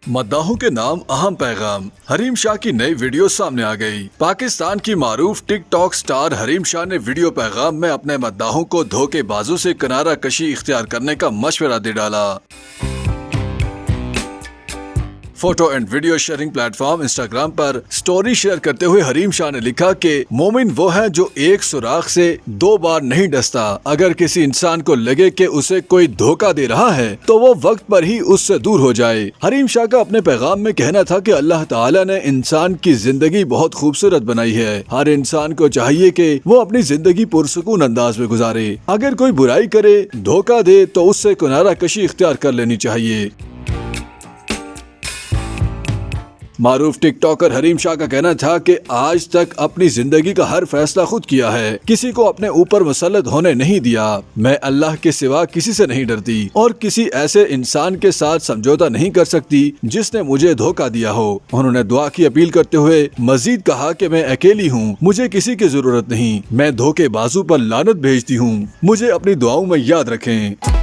मद्दाहों के नाम अहम पैगाम। हरीम शाह की नई वीडियो सामने आ गई। पाकिस्तान की मारूफ टिकटॉक स्टार हरीम शाह ने वीडियो पैगाम में अपने मद्दाहों को धोखेबाजों से किनारा कशी इख्तियार करने का मशवरा दे डाला। Photo and video sharing platform Instagram पर स्टोरी शेयर करते हुए हरीम शाह ने लिखा कि मोमिन वो है जो एक सुराख से 2 बार नहीं डसता। अगर किसी इंसान को लगे कि उसे कोई धोखा दे रहा है तो वो वक्त पर ही उससे दूर हो जाए। हरीम शाह का अपने पैगाम में कहना था कि अल्लाह ताला ने इंसान की जिंदगी बहुत खूबसूरत बनाई है। हर इंसान को चाहिए कि वो अपनी जिंदगी पुरसुकून अंदाज में गुजारे। अगर कोई बुराई करे, धोखा दे तो उससे किनारा कशी इख्तियार कर लेनी चाहिए। मारूफ टिकटॉकर हरीम शाह का कहना था कि आज तक अपनी जिंदगी का हर फैसला खुद किया है, किसी को अपने ऊपर मुसल्लत होने नहीं दिया। मैं अल्लाह के सिवा किसी से नहीं डरती और किसी ऐसे इंसान के साथ समझौता नहीं कर सकती जिसने मुझे धोखा दिया हो। उन्होंने दुआ की अपील करते हुए मजीद कहा कि मैं अकेली हूँ, मुझे किसी की जरूरत नहीं। मैं धोखेबाजों पर लानत भेजती हूँ, मुझे अपनी दुआओं में याद रखें।